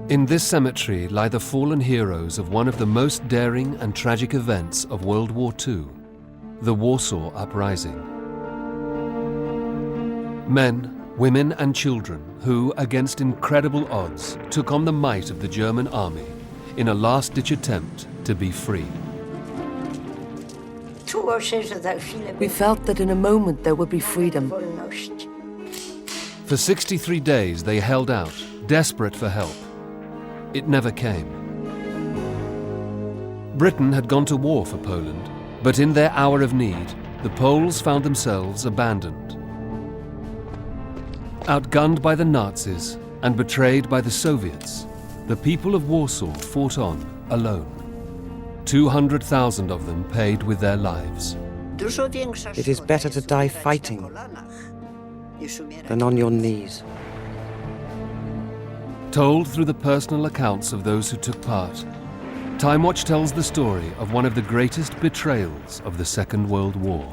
In this cemetery lie the fallen heroes of one of the most daring and tragic events of World War II, the Warsaw Uprising. Men, women and children who, against incredible odds, took on the might of the German army in a last-ditch attempt to be free. We felt that in a moment there would be freedom. For 63 days they held out, desperate for help. It never came. Britain had gone to war for Poland, but in their hour of need, the Poles found themselves abandoned. Outgunned by the Nazis and betrayed by the Soviets, the people of Warsaw fought on alone. 200,000 of them paid with their lives. It is better to die fighting than on your knees. Told through the personal accounts of those who took part, Timewatch tells the story of one of the greatest betrayals of the Second World War.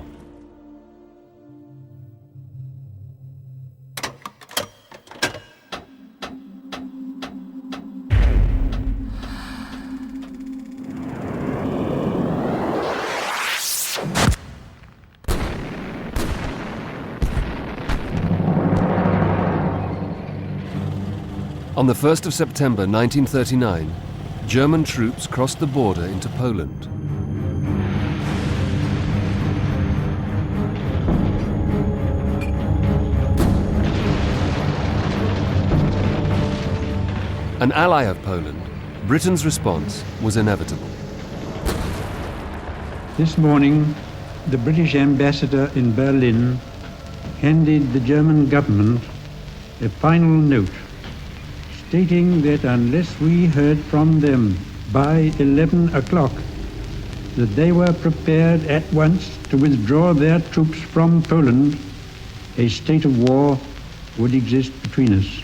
On the 1st of September 1939, German troops crossed the border into Poland. An ally of Poland, Britain's response was inevitable. This morning, the British ambassador in Berlin handed the German government a final note stating that unless we heard from them by 11 o'clock, that they were prepared at once to withdraw their troops from Poland, a state of war would exist between us.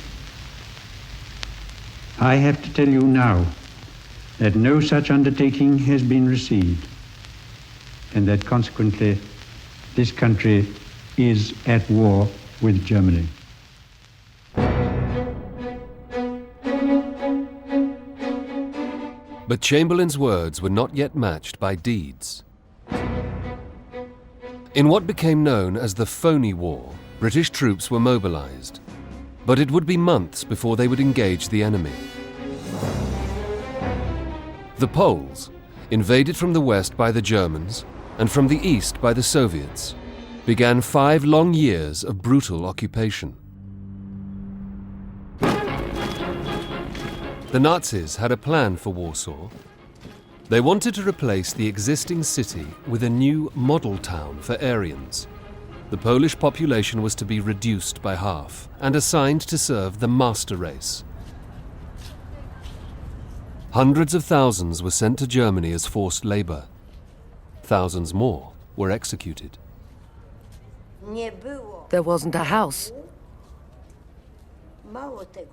I have to tell you now that no such undertaking has been received, and that consequently this country is at war with Germany. But Chamberlain's words were not yet matched by deeds. In what became known as the Phony War, British troops were mobilized, but it would be months before they would engage the enemy. The Poles, invaded from the west by the Germans and from the east by the Soviets, began 5 long years of brutal occupation. The Nazis had a plan for Warsaw. They wanted to replace the existing city with a new model town for Aryans. The Polish population was to be reduced by half and assigned to serve the master race. Hundreds of thousands were sent to Germany as forced labor. Thousands more were executed. There wasn't a house.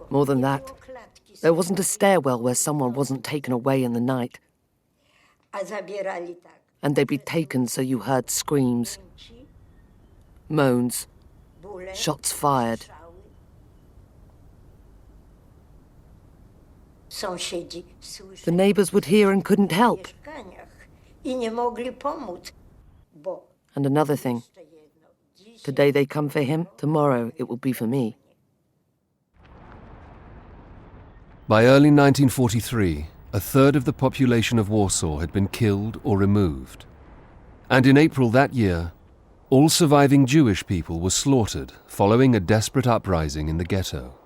More than that, there wasn't a stairwell where someone wasn't taken away in the night. And they'd be taken so you heard screams, moans, shots fired. The neighbors would hear and couldn't help. And another thing, today they come for him, tomorrow it will be for me. By early 1943, a third of the population of Warsaw had been killed or removed. And in April that year, all surviving Jewish people were slaughtered following a desperate uprising in the ghetto.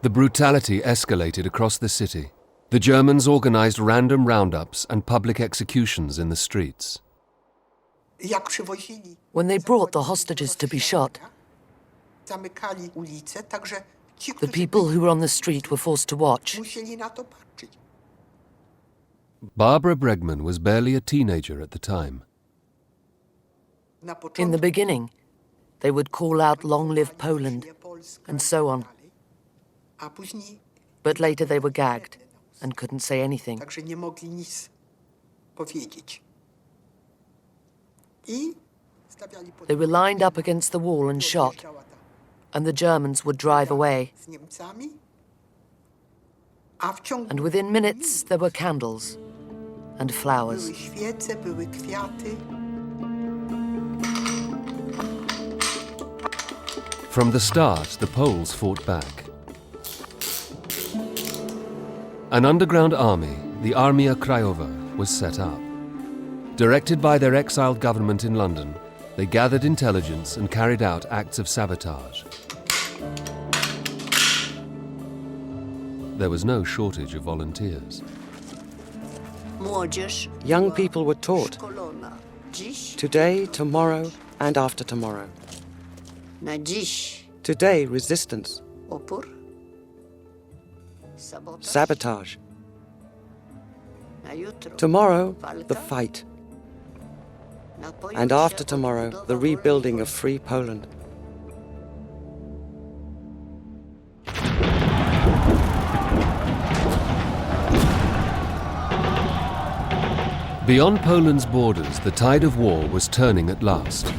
The brutality escalated across the city. The Germans organized random roundups and public executions in the streets. When they brought the hostages to be shot, the people who were on the street were forced to watch. Barbara Bregman was barely a teenager at the time. In the beginning, they would call out "Long live Poland," and so on. But later they were gagged and couldn't say anything. They were lined up against the wall and shot, and the Germans would drive away. And within minutes, there were candles and flowers. From the start, the Poles fought back. An underground army, the Armia Krajowa, was set up. Directed by their exiled government in London, they gathered intelligence and carried out acts of sabotage. There was no shortage of volunteers. Young people were taught. Today, tomorrow, and after tomorrow. Today, resistance. Sabotage. Tomorrow, the fight. And after tomorrow, the rebuilding of free Poland. Beyond Poland's borders, the tide of war was turning at last.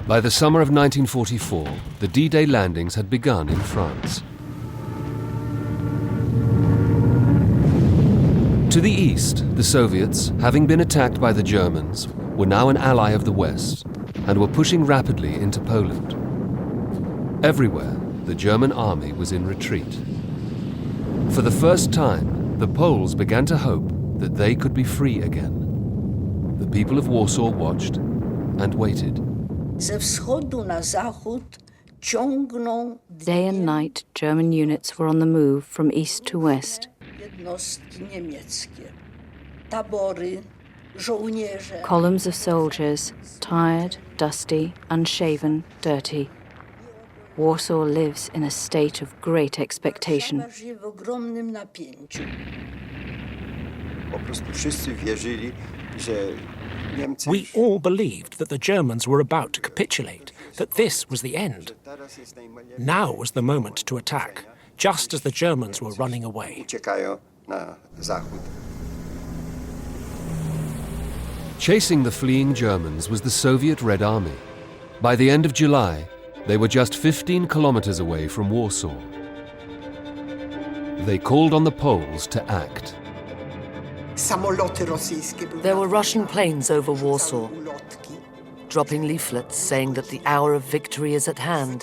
By the summer of 1944, the D-Day landings had begun in France. To the east, the Soviets, having been attacked by the Germans, were now an ally of the West and were pushing rapidly into Poland. Everywhere, the German army was in retreat. For the first time, the Poles began to hope that they could be free again. The people of Warsaw watched and waited. Day and night, German units were on the move from east to west. Columns of soldiers, tired, dusty, unshaven, dirty. Warsaw lives in a state of great expectation. We all believed that the Germans were about to capitulate, that this was the end. Now was the moment to attack, just as the Germans were running away. Chasing the fleeing Germans was the Soviet Red Army. By the end of July, they were just 15 kilometers away from Warsaw. They called on the Poles to act. There were Russian planes over Warsaw, dropping leaflets saying that the hour of victory is at hand,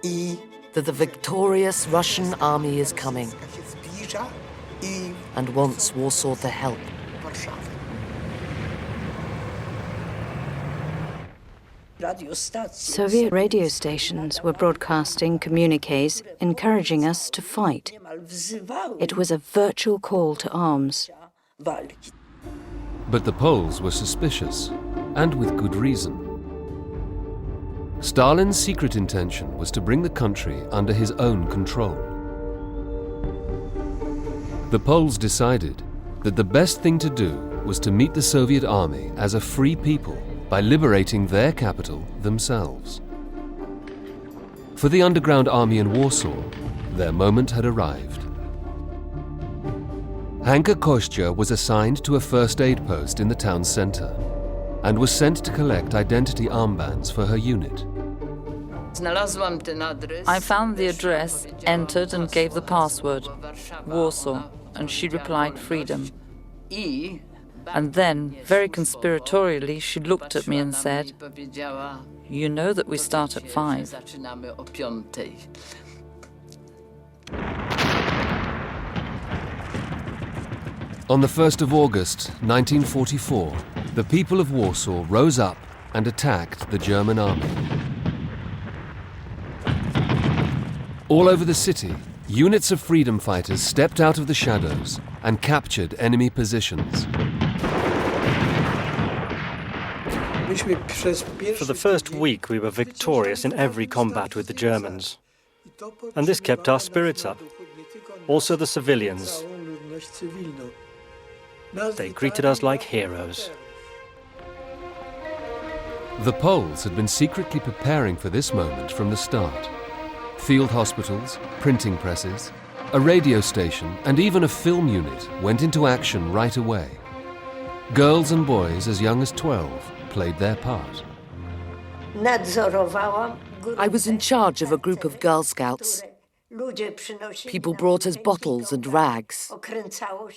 that the victorious Russian army is coming and wants Warsaw to help. Soviet radio stations were broadcasting communiques encouraging us to fight. It was a virtual call to arms. But the Poles were suspicious, and with good reason. Stalin's secret intention was to bring the country under his own control. The Poles decided that the best thing to do was to meet the Soviet army as a free people by liberating their capital themselves. For the underground army in Warsaw, their moment had arrived. Hanka Kościa was assigned to a first aid post in the town center and was sent to collect identity armbands for her unit. I found the address, entered and gave the password, Warsaw, and she replied freedom. And then, very conspiratorially, she looked at me and said, "You know that we start at 5. On the 1st of August, 1944, the people of Warsaw rose up and attacked the German army. All over the city, units of freedom fighters stepped out of the shadows and captured enemy positions. For the first week, we were victorious in every combat with the Germans. And this kept our spirits up. Also the civilians. They greeted us like heroes. The Poles had been secretly preparing for this moment from the start. Field hospitals, printing presses, a radio station, and even a film unit went into action right away. Girls and boys as young as 12 played their part. I was in charge of a group of Girl Scouts. People brought us bottles and rags,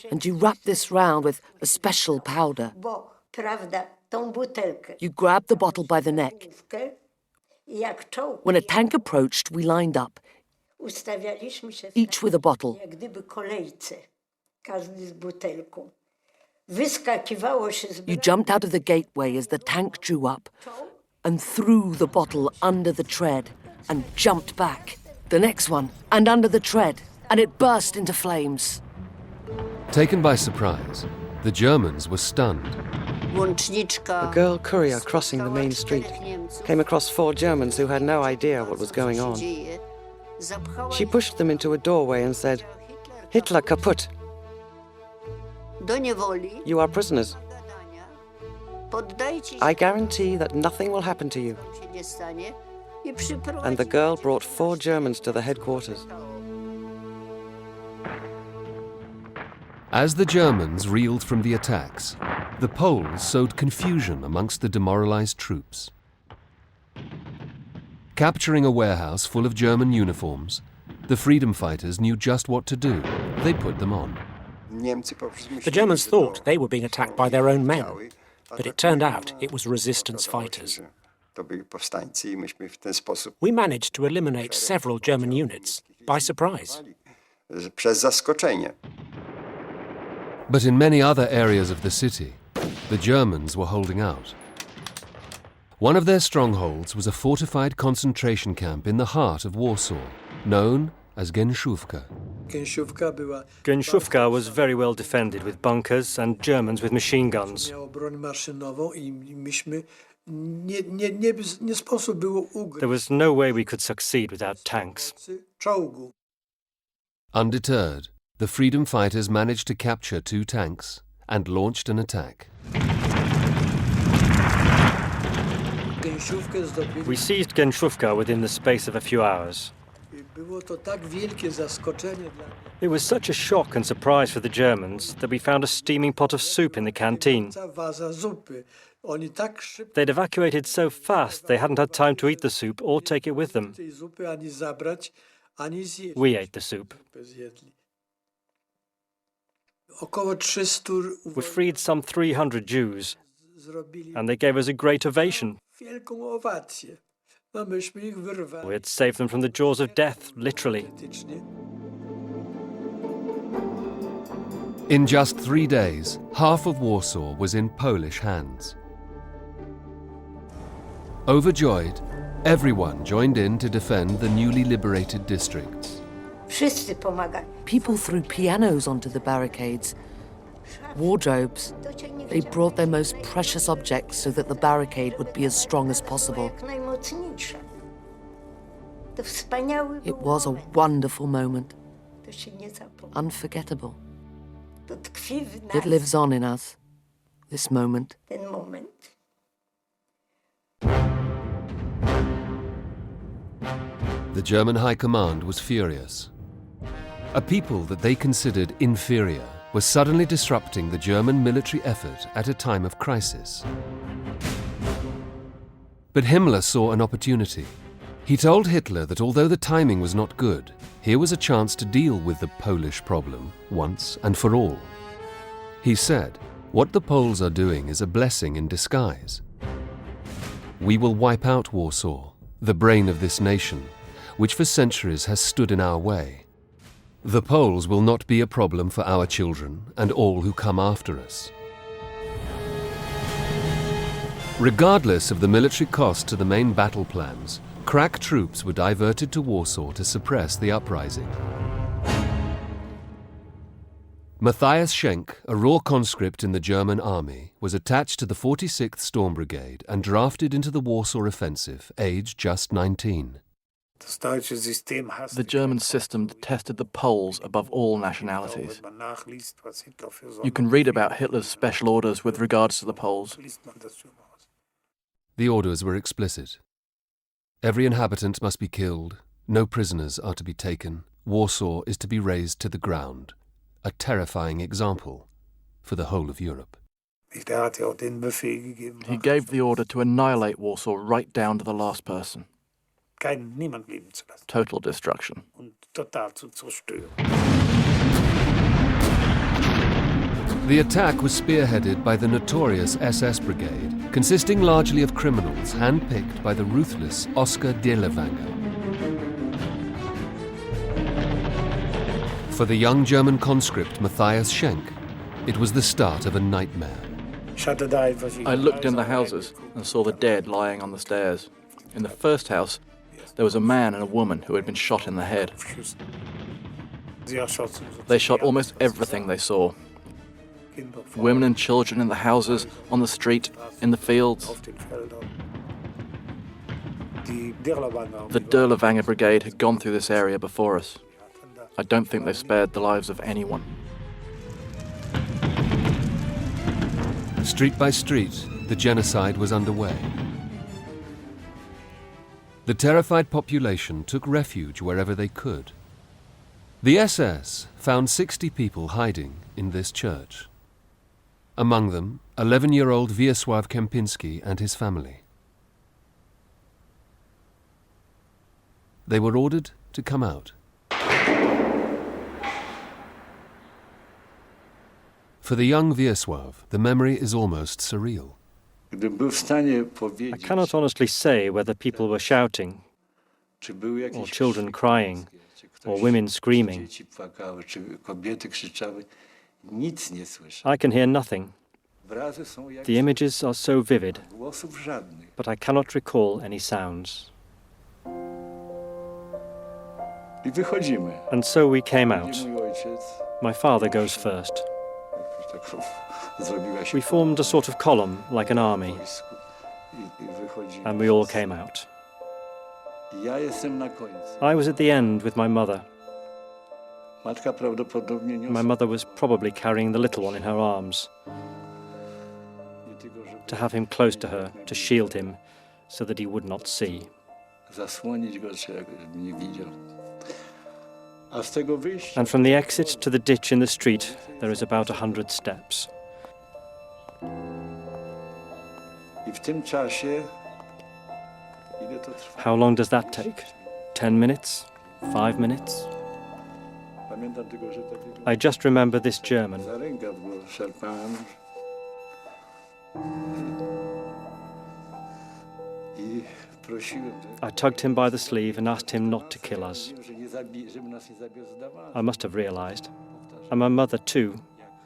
and you wrap this round with a special powder. You grab the bottle by the neck. When a tank approached, we lined up, each with a bottle. You jumped out of the gateway as the tank drew up and threw the bottle under the tread and jumped back. The next one, and under the tread, and it burst into flames. Taken by surprise, the Germans were stunned. A girl courier crossing the main street came across 4 Germans who had no idea what was going on. She pushed them into a doorway and said, "Hitler kaput. You are prisoners. I guarantee that nothing will happen to you." And the girl brought 4 Germans to the headquarters. As the Germans reeled from the attacks, the Poles sowed confusion amongst the demoralized troops. Capturing a warehouse full of German uniforms, the freedom fighters knew just what to do. They put them on. The Germans thought they were being attacked by their own men, but it turned out it was resistance fighters. We managed to eliminate several German units by surprise. But in many other areas of the city, the Germans were holding out. One of their strongholds was a fortified concentration camp in the heart of Warsaw, known as Gęszówka. Gęszówka was very well defended with bunkers and Germans with machine guns. There was no way we could succeed without tanks. Undeterred, the freedom fighters managed to capture 2 tanks and launched an attack. We seized Gęszówka within the space of a few hours. It was such a shock and surprise for the Germans that we found a steaming pot of soup in the canteen. They'd evacuated so fast they hadn't had time to eat the soup or take it with them. We ate the soup. We freed some 300 Jews, and they gave us a great ovation. We had saved them from the jaws of death, literally. In just 3 days, half of Warsaw was in Polish hands. Overjoyed, everyone joined in to defend the newly liberated districts. People threw pianos onto the barricades, wardrobes. They brought their most precious objects so that the barricade would be as strong as possible. It was a wonderful moment, unforgettable. It lives on in us, this moment. The German High Command was furious. A people that they considered inferior was suddenly disrupting the German military effort at a time of crisis. But Himmler saw an opportunity. He told Hitler that although the timing was not good, here was a chance to deal with the Polish problem once and for all. He said, "What the Poles are doing is a blessing in disguise. We will wipe out Warsaw, the brain of this nation, which for centuries has stood in our way. The Poles will not be a problem for our children and all who come after us." Regardless of the military cost to the main battle plans, crack troops were diverted to Warsaw to suppress the uprising. Matthias Schenk, a raw conscript in the German army, was attached to the 46th Storm Brigade and drafted into the Warsaw Offensive, aged just 19. The German system detested the Poles above all nationalities. You can read about Hitler's special orders with regards to the Poles. The orders were explicit. Every inhabitant must be killed, no prisoners are to be taken, Warsaw is to be razed to the ground. A terrifying example for the whole of Europe. He gave the order to annihilate Warsaw right down to the last person. Total destruction. The attack was spearheaded by the notorious SS Brigade, consisting largely of criminals handpicked by the ruthless Oskar Dirlewanger. For the young German conscript Matthias Schenk, it was the start of a nightmare. I looked in the houses and saw the dead lying on the stairs. In the first house, there was a man and a woman who had been shot in the head. They shot almost everything they saw. Women and children in the houses, on the street, in the fields. The Dirlewanger Brigade had gone through this area before us. I don't think they spared the lives of anyone. Street by street, the genocide was underway. The terrified population took refuge wherever they could. The SS found 60 people hiding in this church. Among them, 11-year-old Wiesław Kempinski and his family. They were ordered to come out. For the young Wiesław, the memory is almost surreal. I cannot honestly say whether people were shouting, or children crying, or women screaming. I can hear nothing. The images are so vivid, but I cannot recall any sounds. And so we came out. My father goes first. We formed a sort of column, like an army, and we all came out. I was at the end with my mother. My mother was probably carrying the little one in her arms. To have him close to her, to shield him, so that he would not see. And from the exit to the ditch in the street, there is about 100 steps. How long does that take? 10 minutes? 5 minutes? I just remember this German. I tugged him by the sleeve and asked him not to kill us. I must have realized. And my mother too.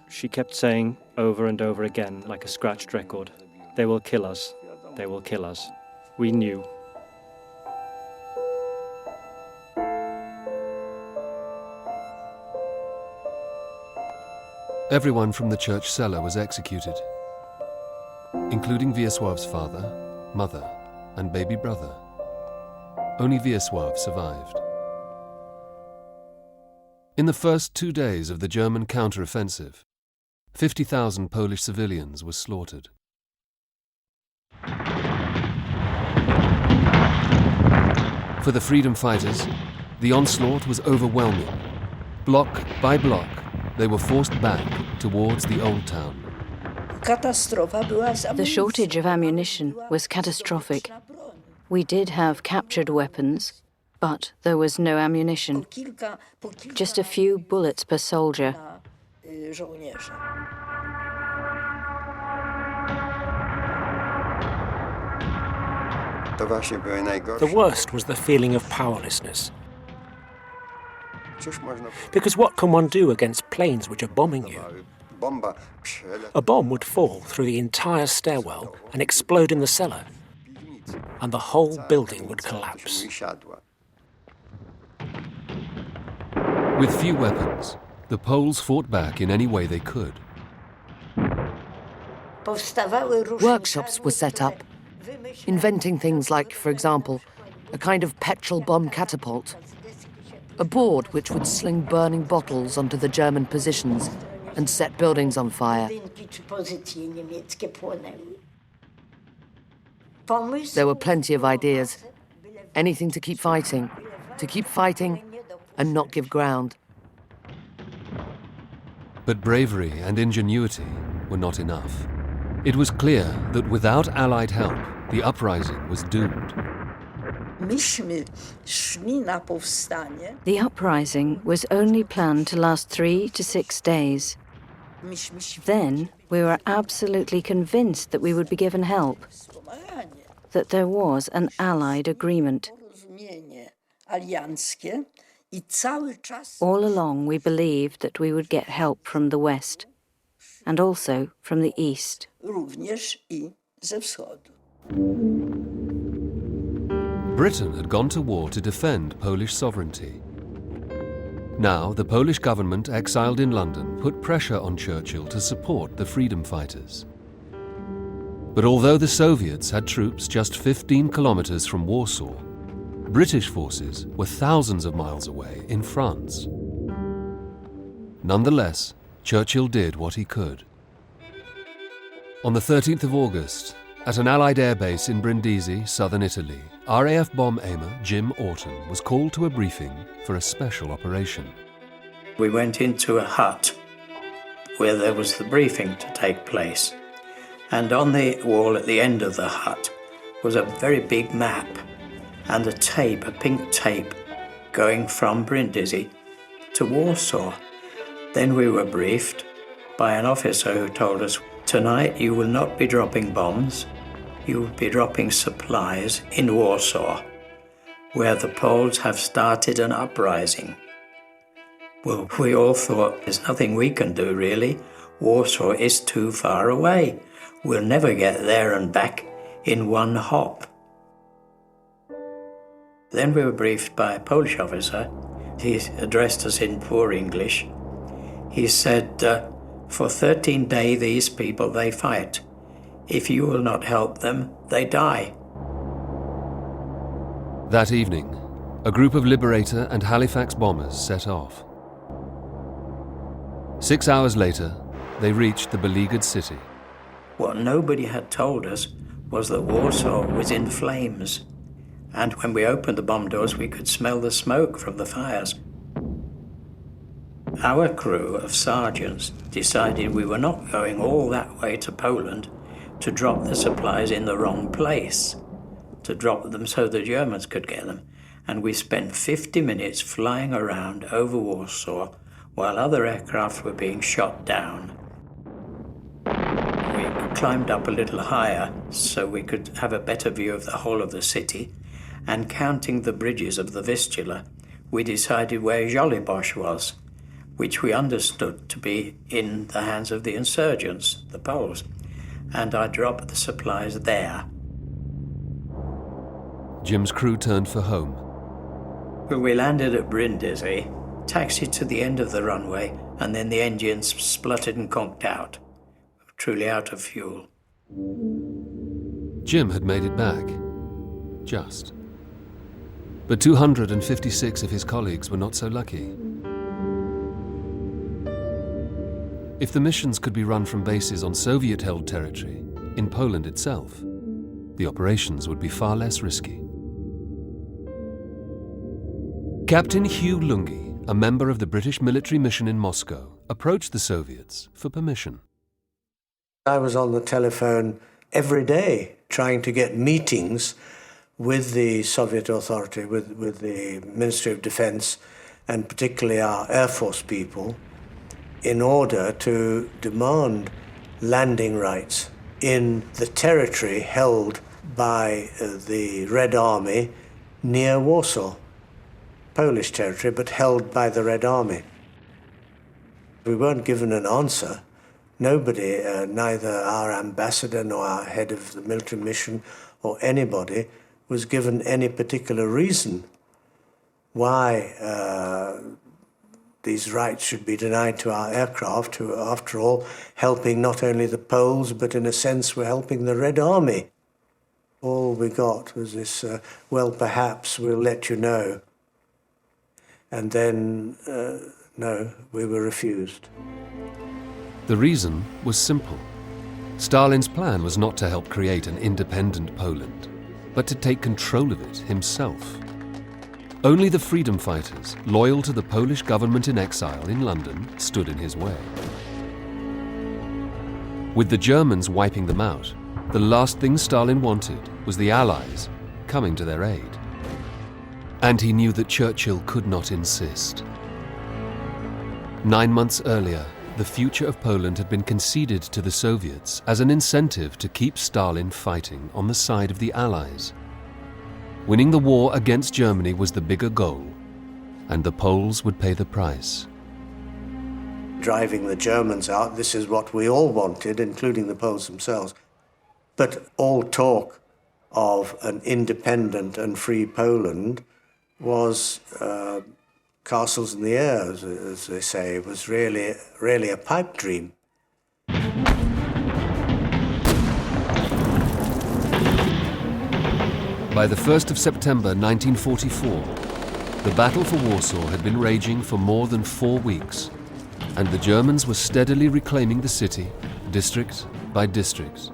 She kept saying over and over again, like a scratched record, "They will kill us. They will kill us." We knew. Everyone from the church cellar was executed, including Wiesław's father, mother, and baby brother. Only Wiesław survived. In the first 2 days of the German counter-offensive, 50,000 Polish civilians were slaughtered. For the freedom fighters, the onslaught was overwhelming. Block by block, they were forced back towards the old town. The shortage of ammunition was catastrophic. We did have captured weapons, but there was no ammunition. Just a few bullets per soldier. The worst was the feeling of powerlessness. Because what can one do against planes which are bombing you? A bomb would fall through the entire stairwell and explode in the cellar, and the whole building would collapse. With few weapons, the Poles fought back in any way they could. Workshops were set up, inventing things like, for example, a kind of petrol bomb catapult, a board which would sling burning bottles onto the German positions and set buildings on fire. There were plenty of ideas. Anything to keep fighting and not give ground. But bravery and ingenuity were not enough. It was clear that without Allied help, the uprising was doomed. The uprising was only planned to last 3 to 6 days. Then we were absolutely convinced that we would be given help, that there was an Allied agreement. All along we believed that we would get help from the West, and also from the East. Britain had gone to war to defend Polish sovereignty. Now, the Polish government exiled in London put pressure on Churchill to support the freedom fighters. But although the Soviets had troops just 15 kilometers from Warsaw, British forces were thousands of miles away in France. Nonetheless, Churchill did what he could. On the 13th of August, at an Allied airbase in Brindisi, southern Italy, RAF bomb aimer Jim Orton was called to a briefing for a special operation. We went into a hut where there was the briefing to take place. And on the wall at the end of the hut was a very big map and a tape, a pink tape, going from Brindisi to Warsaw. Then we were briefed by an officer who told us, "Tonight you will not be dropping bombs, you will be dropping supplies in Warsaw, where the Poles have started an uprising." Well, we all thought, there's nothing we can do really. Warsaw is too far away. We'll never get there and back in one hop. Then we were briefed by a Polish officer. He addressed us in poor English. He said, "For 13 days these people, they fight. If you will not help them, they die." That evening, a group of Liberator and Halifax bombers set off. 6 hours later, they reached the beleaguered city. What nobody had told us was that Warsaw was in flames. And when we opened the bomb doors, we could smell the smoke from the fires. Our crew of sergeants decided we were not going all that way to Poland to drop the supplies in the wrong place, to drop them so the Germans could get them. And we spent 50 minutes flying around over Warsaw while other aircraft were being shot down. We climbed up a little higher so we could have a better view of the whole of the city, and counting the bridges of the Vistula, we decided where Żoliborz was, which we understood to be in the hands of the insurgents, the Poles, and I dropped the supplies there. Jim's crew turned for home. When we landed at Brindisi, taxied to the end of the runway, and then the engines spluttered and conked out. Truly out of fuel. Jim had made it back. Just. But 256 of his colleagues were not so lucky. If the missions could be run from bases on Soviet-held territory, in Poland itself, the operations would be far less risky. Captain Hugh Lungi, a member of the British military mission in Moscow, approached the Soviets for permission. I was on the telephone every day trying to get meetings with the Soviet authority, with the Ministry of Defense, and particularly our Air Force people, in order to demand landing rights in the territory held by the Red Army near Warsaw. Polish territory, but held by the Red Army. We weren't given an answer. Nobody, neither our ambassador nor our head of the military mission or anybody, was given any particular reason why these rights should be denied to our aircraft, who are, after all, helping not only the Poles, but in a sense we're helping the Red Army. All we got was this, well, perhaps we'll let you know. And then, no, we were refused. The reason was simple. Stalin's plan was not to help create an independent Poland, but to take control of it himself. Only the freedom fighters, loyal to the Polish government in exile in London, stood in his way. With the Germans wiping them out, the last thing Stalin wanted was the Allies coming to their aid. And he knew that Churchill could not insist. 9 months earlier, the future of Poland had been conceded to the Soviets as an incentive to keep Stalin fighting on the side of the Allies. Winning the war against Germany was the bigger goal, and the Poles would pay the price. Driving the Germans out, this is what we all wanted, including the Poles themselves. But all talk of an independent and free Poland was castles in the air, as they say. It was really a pipe dream. By the 1st of September 1944, the battle for Warsaw had been raging for more than 4 weeks, and the Germans were steadily reclaiming the city, district by district.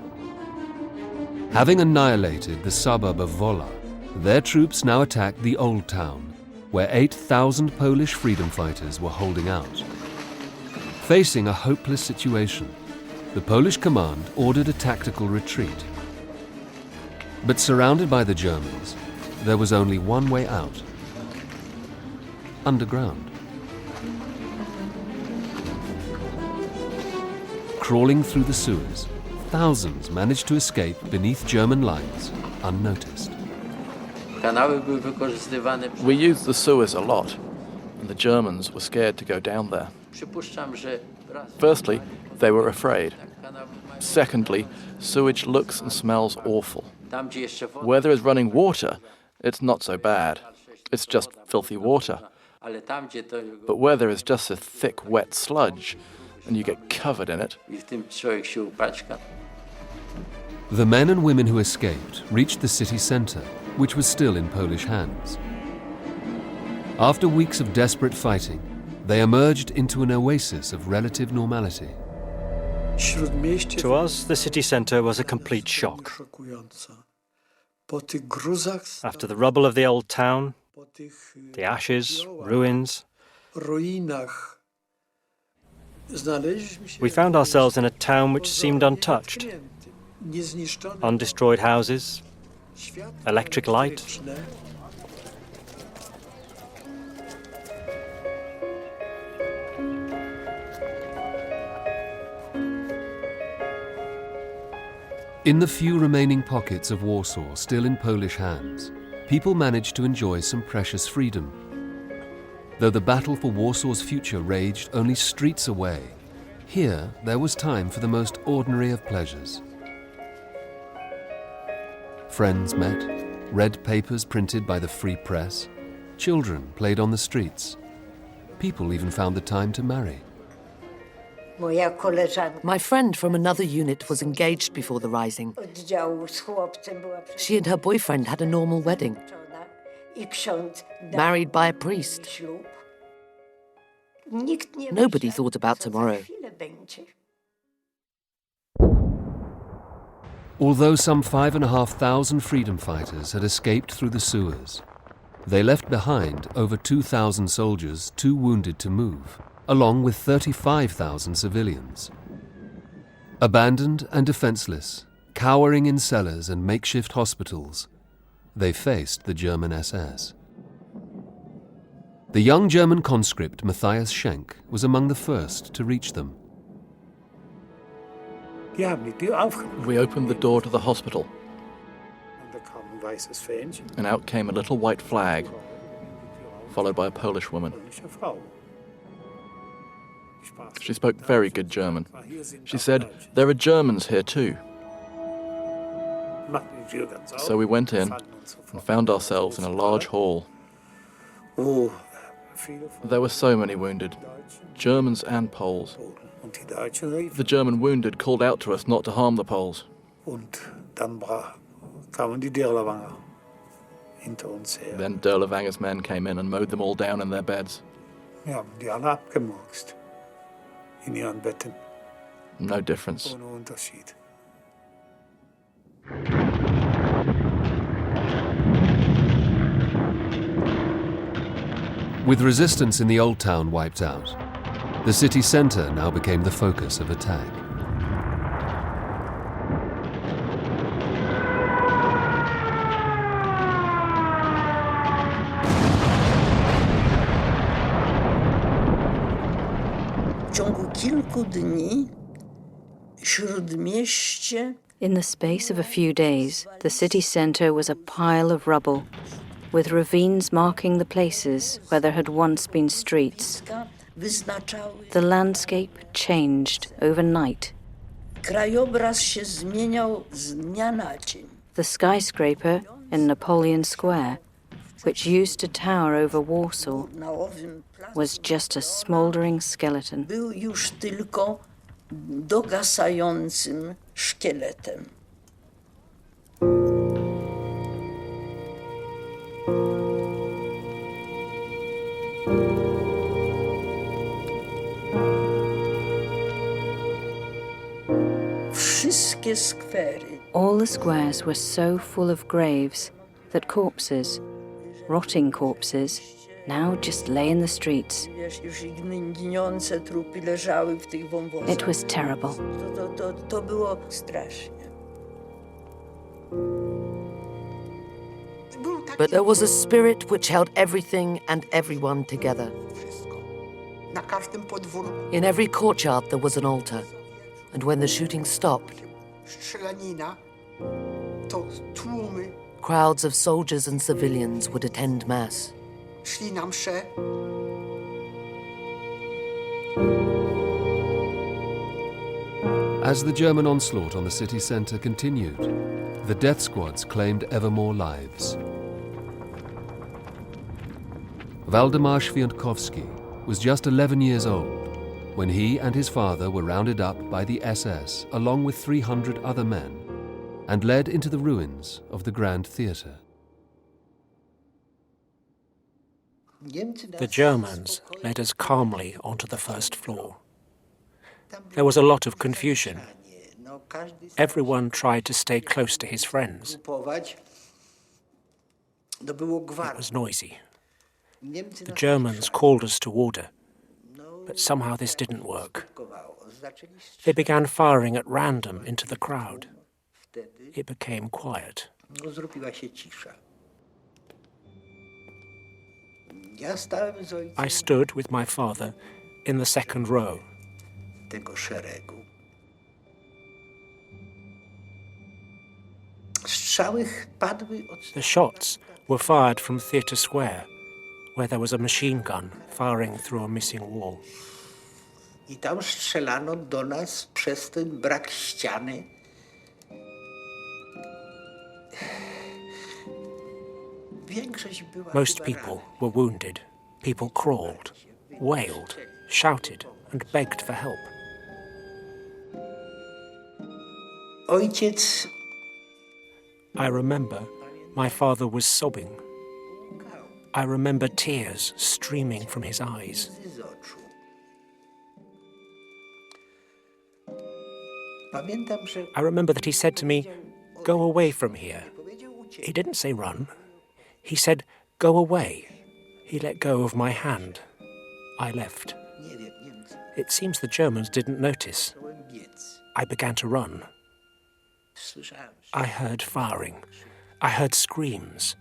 Having annihilated the suburb of Wola, their troops now attacked the Old Town, where 8,000 Polish freedom fighters were holding out. Facing a hopeless situation, the Polish command ordered a tactical retreat. But surrounded by the Germans, there was only one way out: underground. Crawling through the sewers, thousands managed to escape beneath German lines unnoticed. We used the sewers a lot, and the Germans were scared to go down there. Firstly, they were afraid. Secondly, sewage looks and smells awful. Where there is running water, it's not so bad. It's just filthy water. But where there is just a thick, wet sludge, and you get covered in it. The men and women who escaped reached the city centre, which was still in Polish hands. After weeks of desperate fighting, they emerged into an oasis of relative normality. To us, the city centre was a complete shock. After the rubble of the old town, the ashes, ruins, we found ourselves in a town which seemed untouched. Undestroyed houses, electric light. In the few remaining pockets of Warsaw still in Polish hands, people managed to enjoy some precious freedom. Though the battle for Warsaw's future raged only streets away, here there was time for the most ordinary of pleasures. Friends met, read papers printed by the free press, children played on the streets. People even found the time to marry. My friend from another unit was engaged before the rising. She and her boyfriend had a normal wedding, married by a priest. Nobody thought about tomorrow. Although some 5,500 freedom fighters had escaped through the sewers, they left behind over 2,000 soldiers too wounded to move, along with 35,000 civilians. Abandoned and defenseless, cowering in cellars and makeshift hospitals, they faced the German SS. The young German conscript Matthias Schenk was among the first to reach them. We opened the door to the hospital, and out came a little white flag, followed by a Polish woman. She spoke very good German. She said, "There are Germans here too." So we went in and found ourselves in a large hall. There were so many wounded, Germans and Poles. The German wounded called out to us not to harm the Poles. Then Derlevanger's men came in and mowed them all down in their beds. No difference. With resistance in the Old Town wiped out, the city centre now became the focus of attack. In the space of a few days, the city centre was a pile of rubble, with ravines marking the places where there had once been streets. The landscape changed overnight. The skyscraper in Napoleon Square, which used to tower over Warsaw, was just a smouldering skeleton. All the squares were so full of graves that corpses, rotting corpses, now just lay in the streets. It was terrible. But there was a spirit which held everything and everyone together. In every courtyard there was an altar, and when the shooting stopped, crowds of soldiers and civilians would attend Mass. As the German onslaught on the city centre continued, the death squads claimed ever more lives. Waldemar Świątkowski was just 11 years old when he and his father were rounded up by the SS along with 300 other men and led into the ruins of the Grand Theatre. The Germans led us calmly onto the first floor. There was a lot of confusion. Everyone tried to stay close to his friends. It was noisy. The Germans called us to order, but somehow this didn't work. They began firing at random into the crowd. It became quiet. I stood with my father in the second row. The shots were fired from Theatre Square, where there was a machine gun firing through a missing wall. Most people were wounded. People crawled, wailed, shouted, and begged for help. I remember my father was sobbing. I remember tears streaming from his eyes. I remember that he said to me, "Go away from here." He didn't say run. He said, "Go away." He let go of my hand. I left. It seems the Germans didn't notice. I began to run. I heard firing. I heard screams.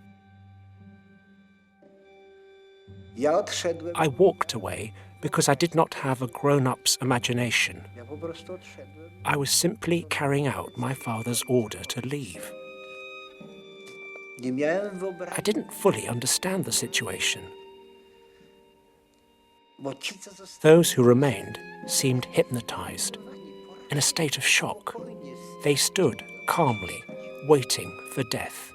I walked away because I did not have a grown-up's imagination. I was simply carrying out my father's order to leave. I didn't fully understand the situation. Those who remained seemed hypnotized, in a state of shock. They stood calmly, waiting for death.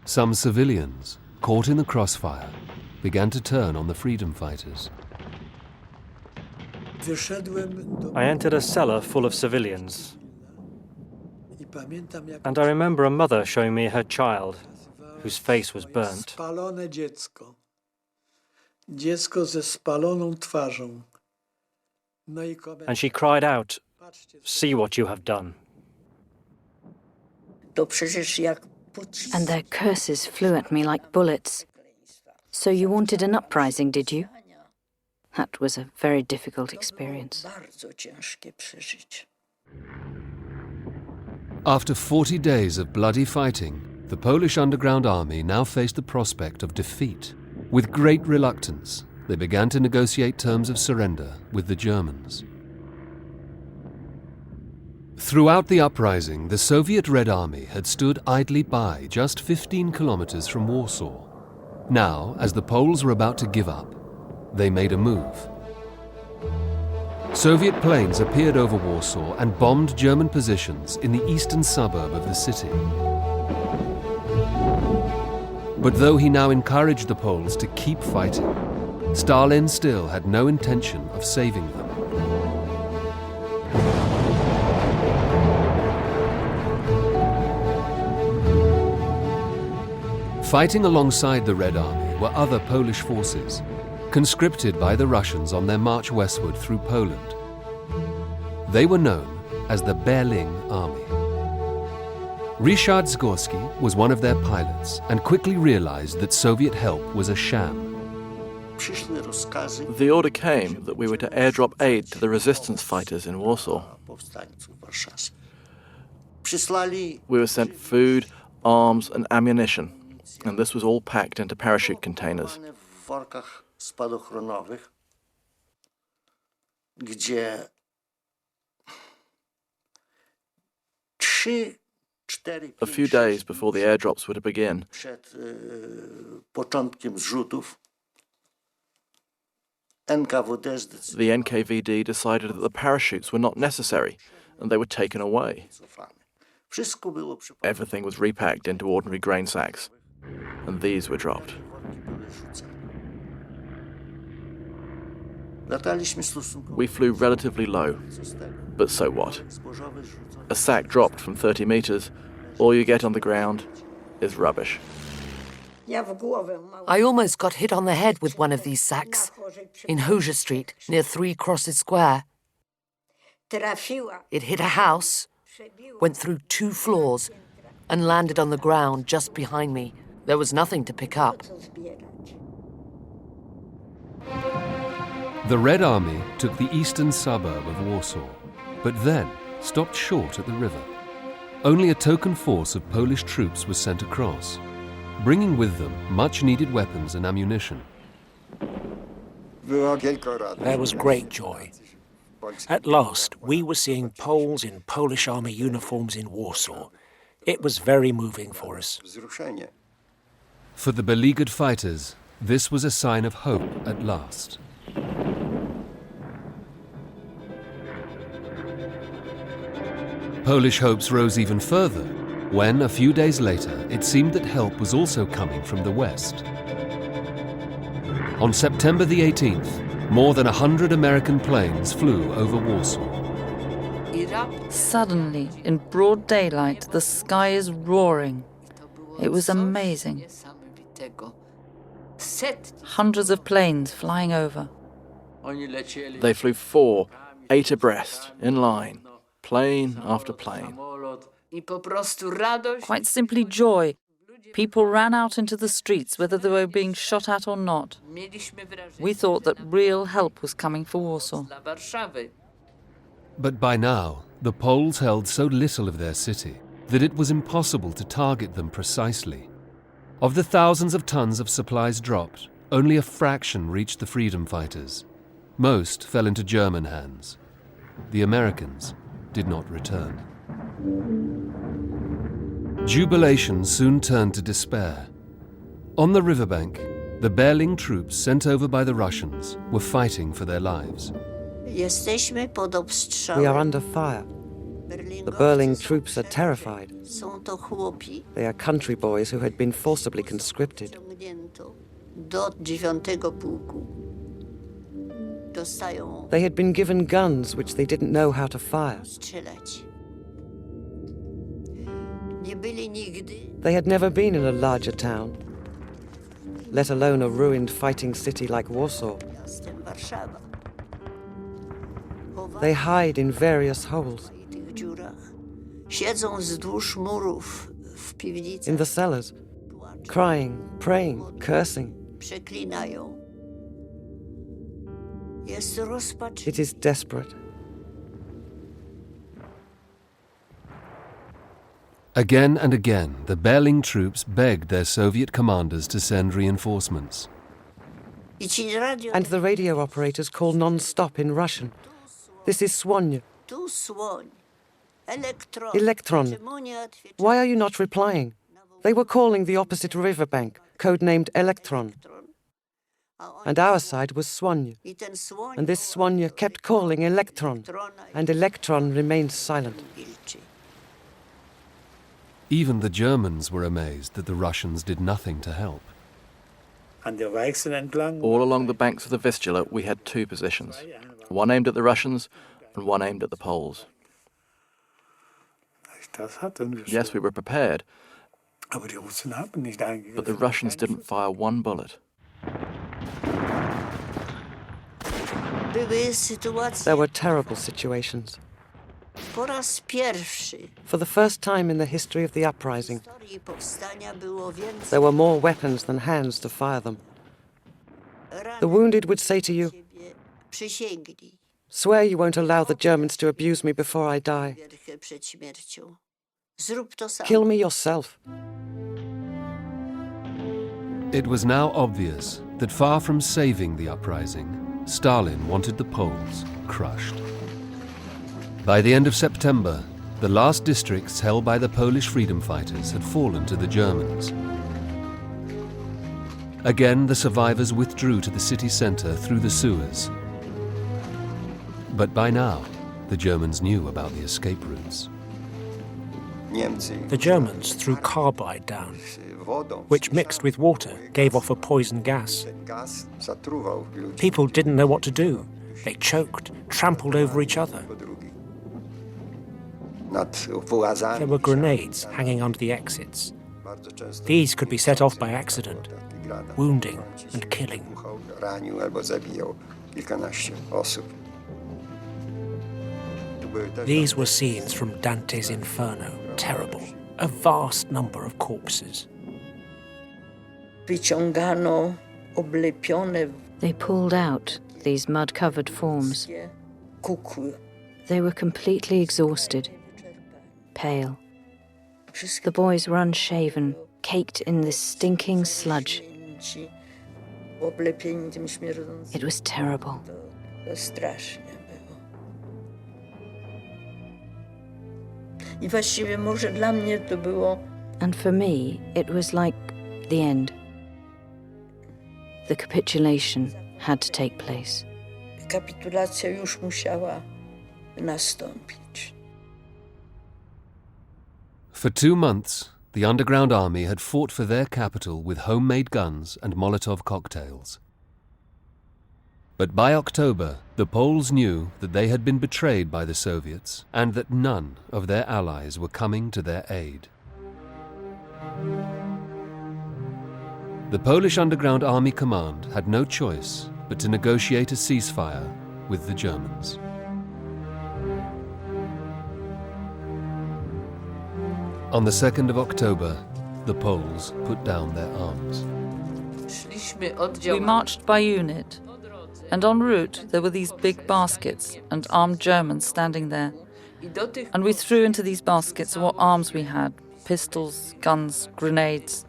Some civilians, caught in the crossfire, began to turn on the freedom fighters. I entered a cellar full of civilians, and I remember a mother showing me her child, whose face was burnt. And she cried out, "See what you have done." And their curses flew at me like bullets. So you wanted an uprising, did you? That was a very difficult experience. After 40 days of bloody fighting, the Polish underground army now faced the prospect of defeat. With great reluctance, they began to negotiate terms of surrender with the Germans. Throughout the uprising, the Soviet Red Army had stood idly by just 15 kilometers from Warsaw. Now, as the Poles were about to give up, they made a move. Soviet planes appeared over Warsaw and bombed German positions in the eastern suburb of the city. But though he now encouraged the Poles to keep fighting, Stalin still had no intention of saving them. Fighting alongside the Red Army were other Polish forces, conscripted by the Russians on their march westward through Poland. They were known as the Berlin Army. Ryszard Zgorski was one of their pilots and quickly realized that Soviet help was a sham. The order came that we were to airdrop aid to the resistance fighters in Warsaw. We were sent food, arms and ammunition, and this was all packed into parachute containers. A few days before the airdrops were to begin, the NKVD decided that the parachutes were not necessary and they were taken away. Everything was repacked into ordinary grain sacks, and these were dropped. We flew relatively low, but so what? A sack dropped from 30 meters, all you get on the ground is rubbish. I almost got hit on the head with one of these sacks in Hoosier Street, near Three Crosses Square. It hit a house, went through 2 floors, and landed on the ground just behind me. There was nothing to pick up. The Red Army took the eastern suburb of Warsaw, but then stopped short at the river. Only a token force of Polish troops was sent across, bringing with them much-needed weapons and ammunition. There was great joy. At last, we were seeing Poles in Polish army uniforms in Warsaw. It was very moving for us. For the beleaguered fighters, this was a sign of hope at last. Polish hopes rose even further when, a few days later, it seemed that help was also coming from the west. On September the 18th, more than 100 American planes flew over Warsaw. Suddenly, in broad daylight, the sky is roaring. It was amazing. Hundreds of planes flying over. They flew 4, 8 abreast, in line, plane after plane. Quite simply joy. People ran out into the streets, whether they were being shot at or not. We thought that real help was coming for Warsaw. But by now, the Poles held so little of their city that it was impossible to target them precisely. Of the thousands of tons of supplies dropped, only a fraction reached the freedom fighters. Most fell into German hands. The Americans did not return. Jubilation soon turned to despair. On the riverbank, the Berlin troops sent over by the Russians were fighting for their lives. We are under fire. The Berlin troops are terrified. They are country boys who had been forcibly conscripted. They had been given guns which they didn't know how to fire. They had never been in a larger town, let alone a ruined fighting city like Warsaw. They hide in various holes, in the cellars, crying, praying, cursing. It is desperate. Again and again, the Berlin troops begged their Soviet commanders to send reinforcements. And the radio operators call non-stop in Russian. This is Swan. Electron. Why are you not replying? They were calling the opposite riverbank, codenamed Electron. And our side was Swan. And this Swan kept calling Electron, and Electron remained silent. Even the Germans were amazed that the Russians did nothing to help. All along the banks of the Vistula, we had two positions, one aimed at the Russians and one aimed at the Poles. Yes, we were prepared, but the Russians didn't fire one bullet. There were terrible situations. For the first time in the history of the uprising, there were more weapons than hands to fire them. The wounded would say to you, "Swear you won't allow the Germans to abuse me before I die. Kill me yourself." It was now obvious that far from saving the uprising, Stalin wanted the Poles crushed. By the end of September, the last districts held by the Polish freedom fighters had fallen to the Germans. Again, the survivors withdrew to the city center through the sewers. But by now, the Germans knew about the escape routes. The Germans threw carbide down, which mixed with water gave off a poison gas. People didn't know what to do. They choked, trampled over each other. There were grenades hanging under the exits. These could be set off by accident, wounding and killing. These were scenes from Dante's Inferno, terrible, a vast number of corpses. They pulled out these mud-covered forms. They were completely exhausted, pale. The boys were unshaven, caked in this stinking sludge. It was terrible. And for me, it was like the end. The capitulation had to take place. For 2 months, the underground army had fought for their capital with homemade guns and Molotov cocktails. But by October, the Poles knew that they had been betrayed by the Soviets and that none of their allies were coming to their aid. The Polish Underground Army Command had no choice but to negotiate a ceasefire with the Germans. On the 2nd of October, the Poles put down their arms. We marched by unit, and en route there were these big baskets and armed Germans standing there. And we threw into these baskets what arms we had: pistols, guns, grenades.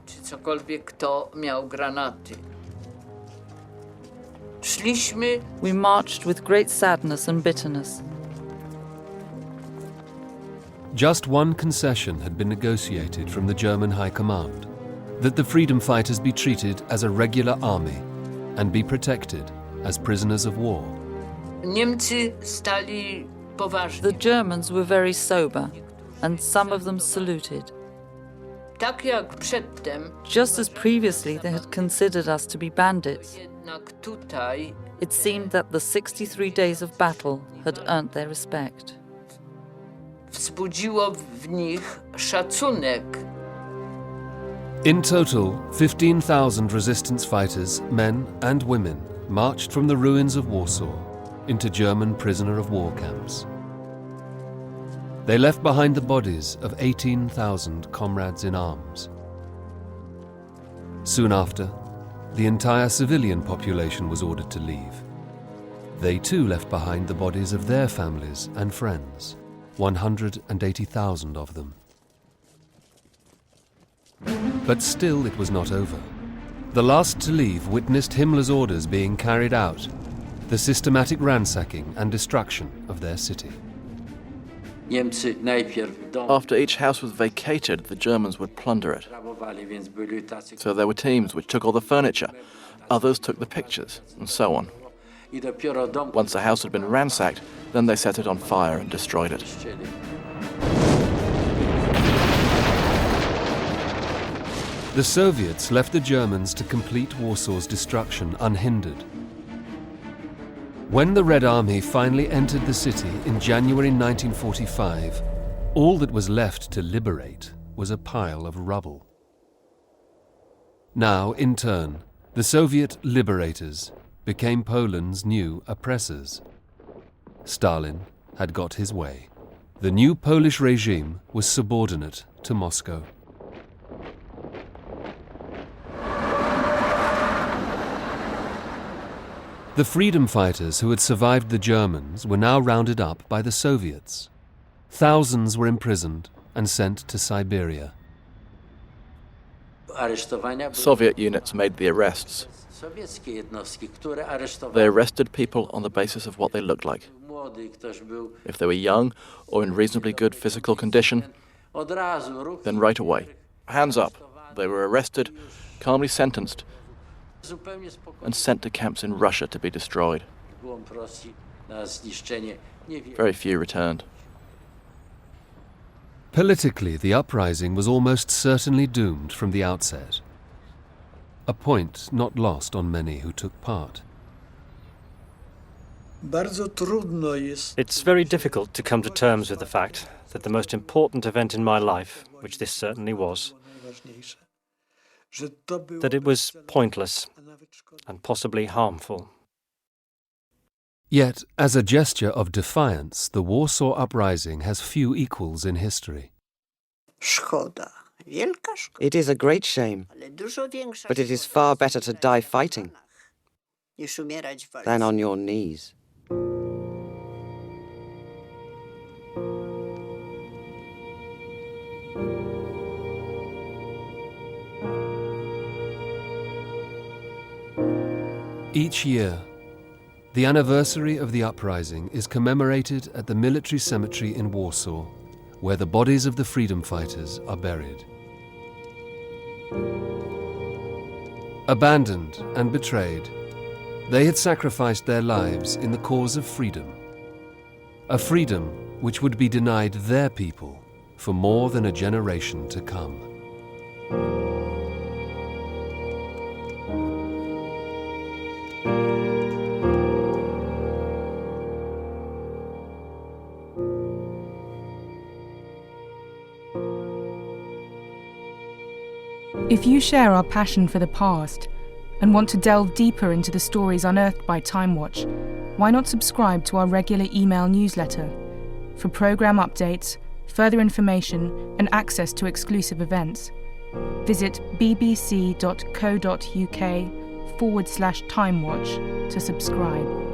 We marched with great sadness and bitterness. Just one concession had been negotiated from the German High Command: that the freedom fighters be treated as a regular army and be protected as prisoners of war. The Germans were very sober, and some of them saluted. Just as previously they had considered us to be bandits, it seemed that the 63 days of battle had earned their respect. In total, 15,000 resistance fighters, men and women, marched from the ruins of Warsaw into German prisoner of war camps. They left behind the bodies of 18,000 comrades in arms. Soon after, the entire civilian population was ordered to leave. They too left behind the bodies of their families and friends, 180,000 of them. But still it was not over. The last to leave witnessed Himmler's orders being carried out, the systematic ransacking and destruction of their city. After each house was vacated, the Germans would plunder it. So there were teams which took all the furniture, others took the pictures, and so on. Once a house had been ransacked, then they set it on fire and destroyed it. The Soviets left the Germans to complete Warsaw's destruction unhindered. When the Red Army finally entered the city in January 1945, all that was left to liberate was a pile of rubble. Now, in turn, the Soviet liberators became Poland's new oppressors. Stalin had got his way. The new Polish regime was subordinate to Moscow. The freedom fighters who had survived the Germans were now rounded up by the Soviets. Thousands were imprisoned and sent to Siberia. Soviet units made the arrests. They arrested people on the basis of what they looked like. If they were young or in reasonably good physical condition, then right away, hands up, they were arrested, calmly sentenced, and sent to camps in Russia to be destroyed. Very few returned. Politically, the uprising was almost certainly doomed from the outset, a point not lost on many who took part. It's very difficult to come to terms with the fact that the most important event in my life, which this certainly was, that it was pointless and possibly harmful. Yet, as a gesture of defiance, the Warsaw Uprising has few equals in history. It is a great shame, but it is far better to die fighting than on your knees. Each year, the anniversary of the uprising is commemorated at the military cemetery in Warsaw, where the bodies of the freedom fighters are buried. Abandoned and betrayed, they had sacrificed their lives in the cause of freedom, a freedom which would be denied their people for more than a generation to come. If you share our passion for the past and want to delve deeper into the stories unearthed by Timewatch, why not subscribe to our regular email newsletter? For programme updates, further information and access to exclusive events, visit bbc.co.uk/Timewatch to subscribe.